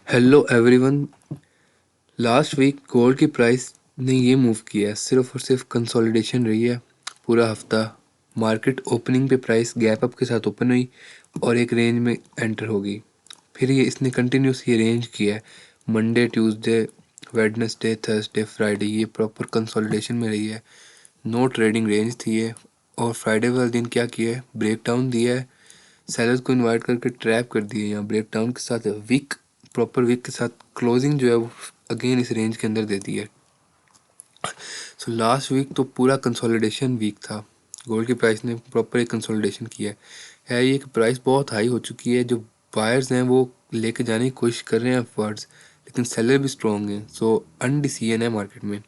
Hello everyone. Last week gold की price ने ये मूव किया है, सिर्फ और सिर्फ कंसोलिडेशन रही है पूरा हफ्ता। मार्केट ओपनिंग पे प्राइस गैप अप के साथ ओपन हुई और एक रेंज में एंटर हो गई। फिर ये इसने कंटिन्यूस ये रेंज किया है। Monday, Tuesday, Wednesday, Thursday, Friday ये प्रॉपर कंसोलिडेशन में रही है। नो ट्रेडिंग रेंज थी ये। और फ्राइडे वाले दिन क्या किया है, ब्रेक डाउन दिया है। सेलर्स को इनवाइट करके ट्रैप कर दिए यहाँ ब्रेक डाउन के साथ। वीक प्रॉपर वीक के साथ क्लोजिंग जो है वो अगेन इस रेंज के अंदर दे दी है। सो लास्ट वीक तो पूरा कंसोलिडेशन वीक था। गोल्ड की प्राइस ने प्रॉपर एक कंसोलिडेशन किया है। ये कि प्राइस बहुत हाई हो चुकी है, जो बायर्स हैं वो लेके जाने की कोशिश कर रहे हैं अपवर्ड्स, लेकिन सेलर भी स्ट्रॉन्ग हैं। सो अनडिसीजन है मार्केट में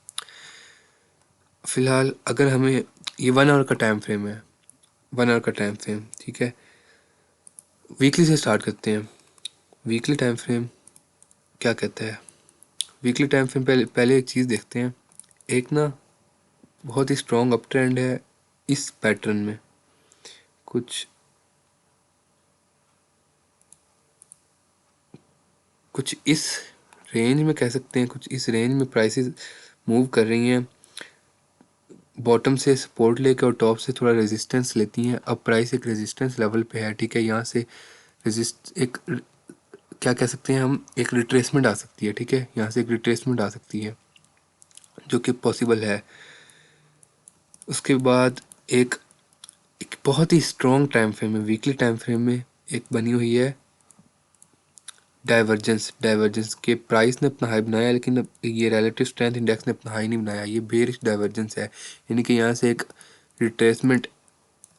फ़िलहाल। अगर हमें ये 1 आवर का टाइम फ्रेम है, 1 आवर का टाइम फ्रेम, ठीक है। वीकली से स्टार्ट करते हैं। वीकली टाइम फ्रेम क्या कहता है? वीकली टाइम फ्रेम पहले एक चीज़ देखते हैं। एक ना बहुत ही स्ट्रॉन्ग अप ट्रेंड है इस पैटर्न में। कुछ कुछ इस रेंज में कह सकते हैं, कुछ इस रेंज में प्राइसेस मूव कर रही हैं। बॉटम से सपोर्ट लेके और टॉप से थोड़ा रेजिस्टेंस लेती हैं। अब प्राइस एक रेजिस्टेंस लेवल पे है, ठीक है। यहाँ से क्या कह सकते हैं हम, एक रिट्रेसमेंट आ सकती है, ठीक है। यहाँ से एक रिट्रेसमेंट आ सकती है जो कि पॉसिबल है। उसके बाद एक एक बहुत ही स्ट्रॉन्ग टाइम फ्रेम है, वीकली टाइम फ्रेम में एक बनी हुई है डाइवर्जेंस के। प्राइस ने अपना हाई बनाया, लेकिन अब ये रिलेटिव स्ट्रेंथ इंडेक्स ने अपना हाई नहीं बनाया। ये बेरिश डाइवर्जेंस है, यानी कि यहाँ से एक रिट्रेसमेंट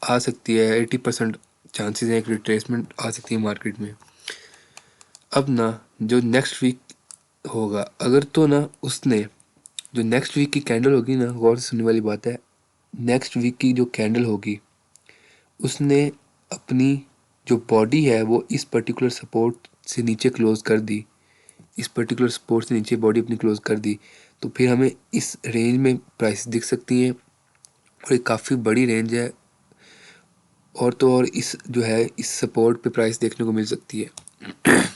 आ सकती है। 80% चांसेस हैं एक रिट्रेसमेंट आ सकती है मार्केट में। अब ना जो नेक्स्ट वीक होगा, अगर तो ना उसने जो नेक्स्ट वीक की कैंडल होगी ना, गौर से सुनने वाली बात है। नेक्स्ट वीक की जो कैंडल होगी उसने अपनी जो बॉडी है वो इस पर्टिकुलर सपोर्ट से नीचे क्लोज कर दी। इस पर्टिकुलर सपोर्ट से नीचे बॉडी अपनी क्लोज कर दी, तो फिर हमें इस रेंज में प्राइस दिख सकती हैं। और ये काफ़ी बड़ी रेंज है। और तो और इस जो है इस सपोर्ट पे प्राइस देखने को मिल सकती है।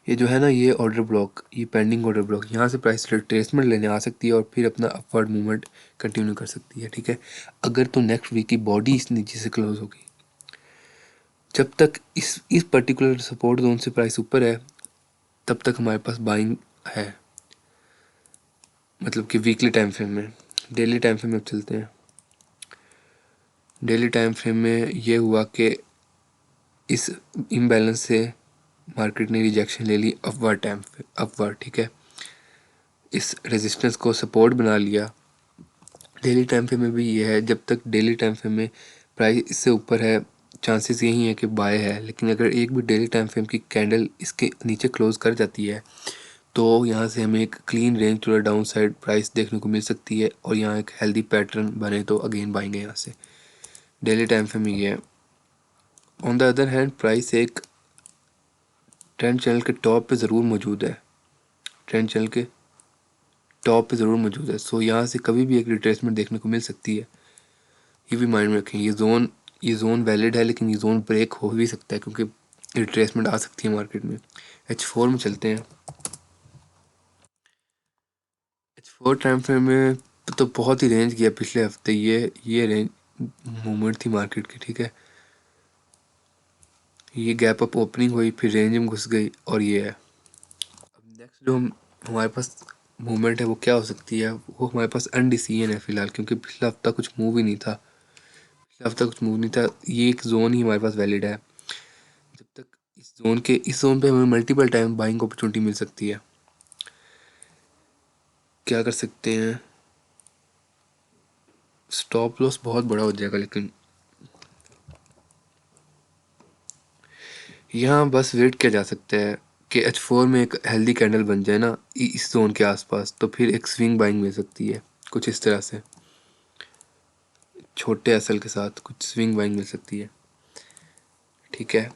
ये जो है ना, ये ऑर्डर ब्लॉक, ये पेंडिंग ऑर्डर ब्लॉक, यहाँ से प्राइस रिट्रेसमेंट लेने आ सकती है और फिर अपना अपवर्ड मूवमेंट कंटिन्यू कर सकती है, ठीक है। अगर तो नेक्स्ट वीक की बॉडी इस नीचे से क्लोज होगी। जब तक इस पर्टिकुलर सपोर्ट जोन से प्राइस ऊपर है तब तक हमारे पास बाइंग है, मतलब कि वीकली टाइम फ्रेम में। डेली टाइम फ्रेम में अब चलते हैं। डेली टाइम फ्रेम में ये हुआ कि इस इम्बैलेंस से मार्केट ने रिजेक्शन ले ली अपवर्ड, ठीक है। इस रेजिस्टेंस को सपोर्ट बना लिया। डेली टाइम फ्रेम में भी ये है, जब तक डेली टाइम फ्रेम में प्राइस इससे ऊपर है चांसेस यही है कि बाय है। लेकिन अगर एक भी डेली टाइम फ्रेम की कैंडल इसके नीचे क्लोज कर जाती है तो यहाँ से हमें एक clean range to downside price देखने को मिल सकती है और यहाँ एक हेल्दी पैटर्न बने तो अगेन बाएंगे यहाँ से। डेली टाइम फ्रेम ये है। On the other hand price एक ट्रेंड चैनल के टॉप पे ज़रूर मौजूद है। ट्रेंड चैनल के टॉप पे ज़रूर मौजूद है। सो यहाँ से कभी भी एक रिट्रेसमेंट देखने को मिल सकती है। ये भी माइंड में रखें। ये जोन वैलिड है, लेकिन ये जोन ब्रेक हो भी सकता है क्योंकि रिट्रेसमेंट आ सकती है मार्केट में। H4 में चलते हैं। H4 टाइम फ्रेम में तो बहुत ही रेंज किया पिछले हफ्ते। ये रेंज मूवमेंट थी मार्केट की, ठीक है। ये गैप अप ओपनिंग हुई, फिर रेंज में घुस गई और ये है। अब नेक्स्ट जो हमारे पास मूवमेंट है वो क्या हो सकती है, वो हमारे पास अनडिसीजन है फिलहाल, क्योंकि पिछला हफ्ता कुछ मूव ही नहीं था। पिछला हफ्ता कुछ मूव नहीं था। ये एक जोन ही हमारे पास वैलिड है। जब तक इस जोन पे हमें मल्टीपल टाइम बाइंग अपॉर्चुनिटी मिल सकती है। क्या कर सकते हैं, स्टॉप लॉस बहुत बड़ा हो जाएगा, लेकिन यहाँ बस वेट किया जा सकता है कि H4 में एक हेल्दी कैंडल बन जाए ना इस जोन के आसपास, तो फिर एक स्विंग बाइंग मिल सकती है कुछ इस तरह से। छोटे एसएल के साथ कुछ स्विंग बाइंग मिल सकती है, ठीक है।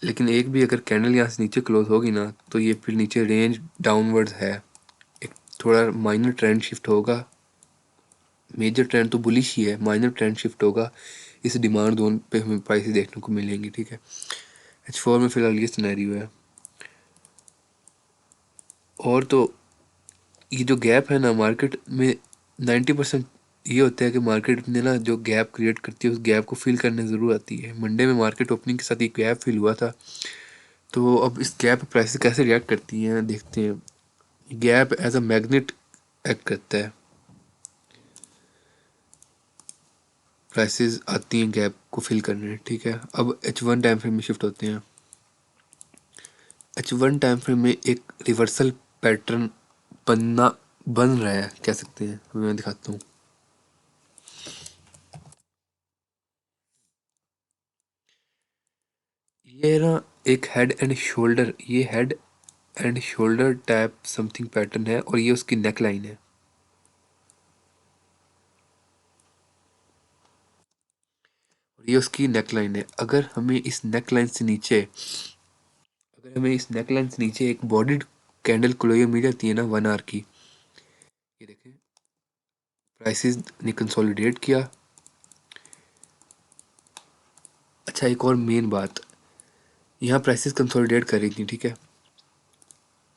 लेकिन एक भी अगर कैंडल यहाँ से नीचे क्लोज होगी ना, तो ये फिर नीचे रेंज डाउनवर्ड्स है। एक थोड़ा माइनर ट्रेंड शिफ्ट होगा। मेजर ट्रेंड तो बुलिश ही है, माइनर ट्रेंड शिफ्ट होगा। इस डिमांड जोन पे हमें प्राइस देखने को मिलेंगी, ठीक है। H4 में फिलहाल ये सिनेरियो है। और तो ये जो गैप है ना मार्केट में, 90% ये होता है कि मार्केट ने ना जो गैप क्रिएट करती है उस गैप को फिल करने ज़रूर आती है। मंडे में मार्केट ओपनिंग के साथ एक गैप फिल हुआ था, तो अब इस गैप पे प्राइसेस कैसे रिएक्ट करती हैं देखते हैं। Gap as a magnet act करता है, प्राइसेस आती हैं गैप को फिल करने, ठीक है। अब H1 टाइम फ्रेम में शिफ्ट होते हैं। H1 टाइम फ्रेम में एक रिवर्सल पैटर्न बनना बन रहा है कह सकते हैं, मैं दिखाता हूँ। ये ना एक हेड एंड शोल्डर, ये head and shoulder type something pattern है और ये उसकी नेक लाइन है। और ये उसकी नेक लाइन है। अगर हमें इस नेक लाइन से नीचे, अगर हमें इस नेक लाइन से नीचे एक बॉडी कैंडल क्लोजर मिल जाती है ना 1 आवर की, ये देखें प्राइसेस ने कंसोलिडेट किया। अच्छा एक और मेन बात, यहाँ प्राइसेस कंसोलिडेट कर रही थी, ठीक है।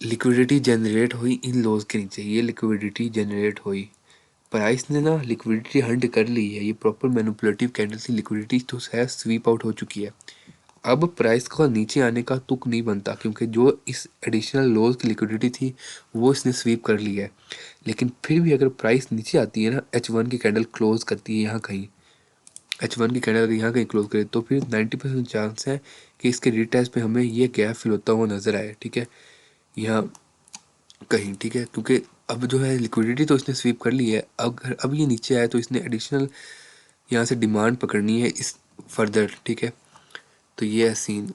लिक्विडिटी जनरेट हुई इन लोज के नीचे, ये लिक्विडिटी जनरेट हुई, प्राइस ने ना लिक्विडिटी हंट कर ली है। ये प्रॉपर मैनिपुलेटिव कैंडल की लिक्विडिटी तो है स्वीप आउट हो चुकी है। अब प्राइस का नीचे आने का तुक नहीं बनता, क्योंकि जो इस एडिशनल लोज की लिक्विडिटी थी वो इसने स्वीप कर ली है। लेकिन फिर भी अगर प्राइस नीचे आती है ना, H1 की कैंडल क्लोज करती है यहाँ कहीं, H1 की कैंडल अगर यहाँ कहीं क्लोज करे तो फिर 90% चांस है कि इसके रिटेस्ट पे हमें ये गैप फिल होता हुआ नजर आए, ठीक है, यहाँ कहीं, ठीक है। क्योंकि अब जो है लिक्विडिटी तो इसने स्वीप कर ली है, अगर अब ये नीचे आए तो इसने एडिशनल यहाँ से डिमांड पकड़नी है इस फर्दर, ठीक है। तो ये है सीन।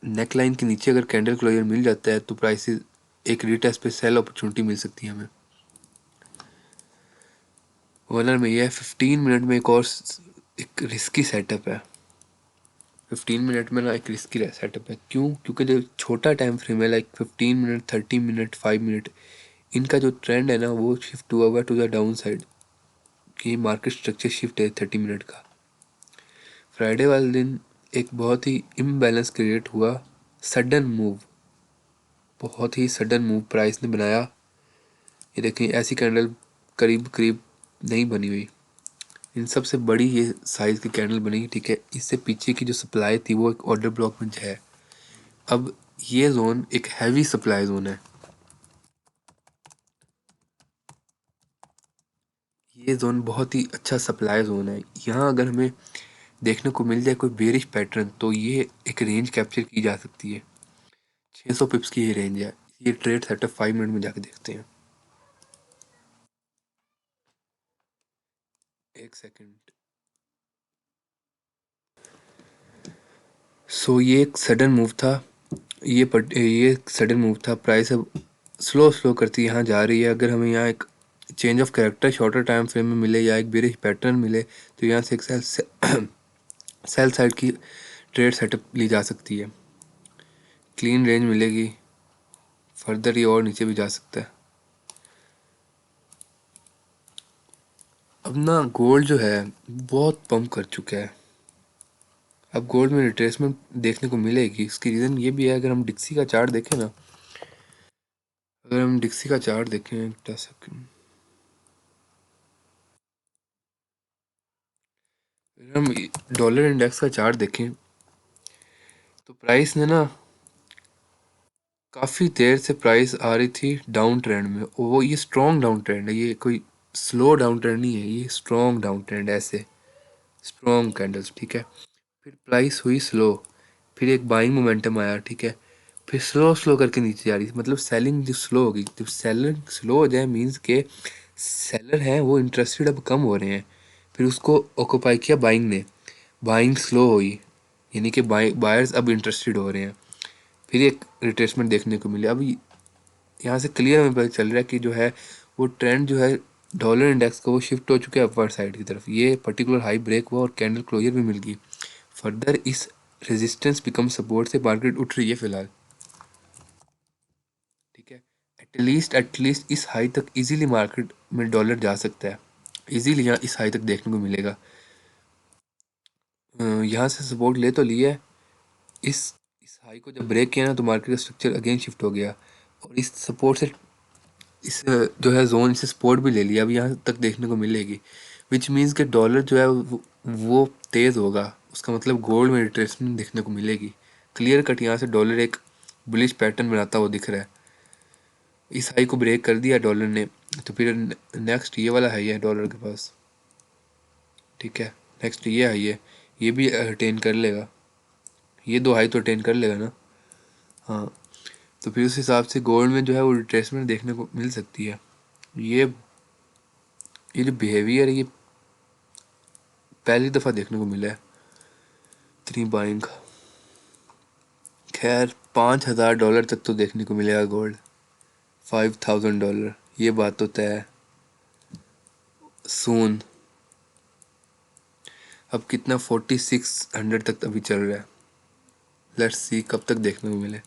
नेक लाइन के नीचे अगर कैंडल क्लोजर मिल जाता है तो प्राइसेस एक रिटेस्ट पे सेल अपॉर्चुनिटी मिल सकती है हमें। ओनर में ये है 15 मिनट में एक और एक रिस्की सेटअप है। 15 मिनट में ना एक रिस्की सेटअप है, क्यों? क्योंकि जो छोटा टाइम फ्रेम है लाइक 15 मिनट, 30 मिनट, 5 मिनट, इनका जो ट्रेंड है ना वो शिफ्ट हुआ हुआ टू द डाउन साइड, कि मार्केट स्ट्रक्चर शिफ्ट है 30 मिनट का। फ्राइडे वाले दिन एक बहुत ही इम्बैलेंस क्रिएट हुआ, सडन मूव, बहुत ही सडन मूव प्राइस ने बनाया। ये देखें ऐसी कैंडल करीब करीब नहीं बनी हुई, इन सबसे बड़ी ये साइज की कैंडल बनी, ठीक है। इससे पीछे की जो सप्लाई थी वो एक ऑर्डर ब्लॉक में है। अब ये जोन एक हैवी सप्लाई जोन है, ये जोन बहुत ही अच्छा सप्लाई जोन है। यहाँ अगर हमें देखने को मिल जाए कोई बेरिश पैटर्न तो ये एक रेंज कैप्चर की जा सकती है। 600 पिप्स की ये रेंज है। ये ट्रेड सेटअप 5 मिनट में जाके देखते हैं। एक सेकंड। सो ये एक सडन मूव था, ये सडन मूव था। प्राइस अब स्लो स्लो करती यहाँ जा रही है। अगर हमें यहाँ एक change of character shorter time frame में मिले या एक बेरिश पैटर्न मिले तो यहाँ से एक सेल साइड की ट्रेड सेटअप ली जा सकती है। क्लीन रेंज मिलेगी, फर्दर ये और नीचे भी जा सकता है। अब ना गोल्ड जो है बहुत पंप कर चुका है, अब गोल्ड में रिट्रेसमेंट देखने को मिलेगी। इसकी रीज़न ये भी है, अगर हम डिक्सी का चार्ट देखें ना, अगर हम डिक्सी का चार्ट देखें 10 सेकंड, अगर हम डॉलर इंडेक्स का चार्ट देखें तो प्राइस ने ना काफ़ी देर से प्राइस आ रही थी डाउन ट्रेंड में, और वो ये स्ट्रॉन्ग डाउन ट्रेंड है, ये कोई स्लो डाउन ट्रेंड नहीं है, ये स्ट्रॉन्ग डाउन ट्रेंड है, ऐसे स्ट्रॉन्ग कैंडल्स, ठीक है। फिर प्राइस हुई स्लो, फिर एक बाइंग मोमेंटम आया, ठीक है। फिर स्लो स्लो करके नीचे जा रही थी, मतलब सेलिंग जो स्लो होगी, जब सेलिंग स्लो हो जाए मीन्स के सेलर हैं वो इंटरेस्टेड अब कम हो रहे हैं। फिर उसको ऑक्यूपाई किया बाइंग ने, बाइंग स्लो हुई, यानी कि बायर्स अब इंटरेस्टेड हो रहे हैं। फिर एक रिट्रेसमेंट देखने को मिली। अब यहाँ से क्लियर हमें पता चल रहा है कि जो है वो ट्रेंड जो है डॉलर इंडेक्स का वो शिफ्ट हो चुके हैं अपवर्ड साइड की तरफ। ये पर्टिकुलर हाई ब्रेक हुआ और कैंडल क्लोजर भी मिल गई। फर्दर इस रेजिस्टेंस बिकम सपोर्ट से मार्केट उठ रही है फिलहाल, ठीक है। एटलीस्ट इस हाई तक इजीली मार्केट में डॉलर जा सकता है, इजीली यहाँ इस हाई तक देखने को मिलेगा। यहाँ से सपोर्ट ले तो लिया है, इस इस हाई को जब ब्रेक किया ना तो मार्केट का स्ट्रक्चर अगेन शिफ्ट हो गया, और इस सपोर्ट से इस जो है जोन से सपोर्ट भी ले लिया, अब यहाँ तक देखने को मिलेगी, विच मीन्स कि डॉलर जो है वो तेज़ होगा। उसका मतलब गोल्ड में रिट्रेसमेंट देखने को मिलेगी। क्लियर कट यहाँ से डॉलर एक बुलिश पैटर्न बनाता हुआ दिख रहा है। इस हाई को ब्रेक कर दिया डॉलर ने, तो फिर नेक्स्ट ये वाला हाई है डॉलर के पास, ठीक है। नेक्स्ट ये हाई है, ये भी अटेन कर लेगा, ये दो हाई तो अटेन कर लेगा ना। हाँ, तो फिर उस हिसाब से गोल्ड में जो है वो रिट्रेसमेंट देखने को मिल सकती है। ये जो बिहेवियर है ये पहली दफ़ा देखने को मिला है इतनी बाइंग। खैर $5,000 तक तो देखने को मिलेगा गोल्ड, $5,000, ये बात तो तय है सून। अब कितना 4600 तक अभी चल रहा है, लेट्स सी कब तक देखने को मिले।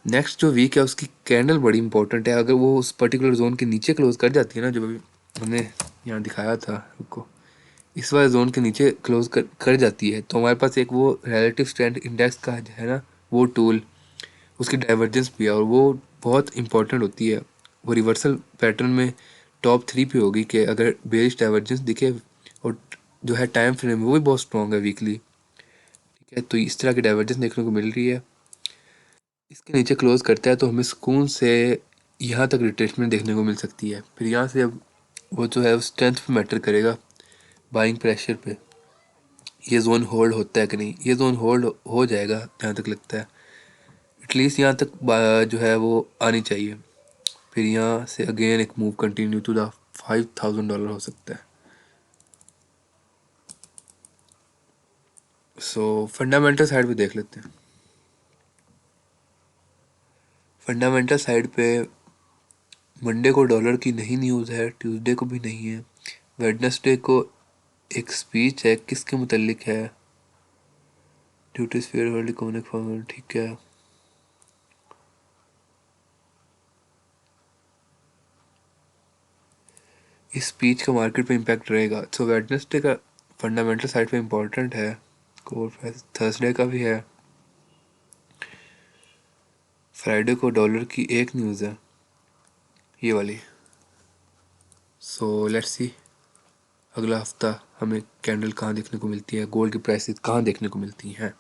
नेक्स्ट जो वीक है उसकी कैंडल बड़ी इंपॉर्टेंट है। अगर वो उस पर्टिकुलर जोन के नीचे क्लोज कर जाती है ना, जो अभी हमने यहाँ दिखाया था, रुको, इस वाले जोन के नीचे क्लोज कर जाती है, तो हमारे पास एक वो रिलेटिव स्ट्रेंथ इंडेक्स का है ना वो टूल, उसकी डाइवर्जेंस भी है और वो बहुत इंपॉर्टेंट होती है। वो रिवर्सल पैटर्न में टॉप 3 पे होगी कि अगर बेरिश डाइवर्जेंस दिखे, और जो है टाइम फ्रेम वो भी बहुत स्ट्रॉन्ग है वीकली, ठीक है। तो इस तरह की डाइवर्जेंस देखने को मिल रही है। इसके नीचे क्लोज करता है तो हमें सुकून से यहाँ तक रिट्रेसमेंट देखने को मिल सकती है। फिर यहाँ से अब वो जो है स्ट्रेंथ पे मैटर करेगा, बाइंग प्रेशर पे। ये जोन होल्ड होता है कि नहीं, ये जोन होल्ड हो जाएगा जहाँ तक लगता है, एटलीस्ट यहाँ तक जो है वो आनी चाहिए। फिर यहाँ से अगेन एक मूव कंटिन्यू टू द $5,000 हो सकता है। सो फंडामेंटल साइड पे देख लेते हैं। फंडामेंटल साइड पे मंडे को डॉलर की नहीं न्यूज़ है, ट्यूसडे को भी नहीं है, वेडनेसडे को एक स्पीच है, किसके मुतल्लिक है, duties fair world economic formula, ठीक है। इस स्पीच का मार्केट पे इम्पैक्ट रहेगा। सो वेडनेसडे का फंडामेंटल साइड पे इम्पोर्टेंट है, कोर थर्सडे का भी है, फ्राइडे को डॉलर की एक न्यूज़ है, ये वाली। सो लेट्स सी अगला हफ्ता हमें कैंडल कहाँ देखने को मिलती है, गोल्ड की प्राइसेस कहाँ देखने को मिलती हैं।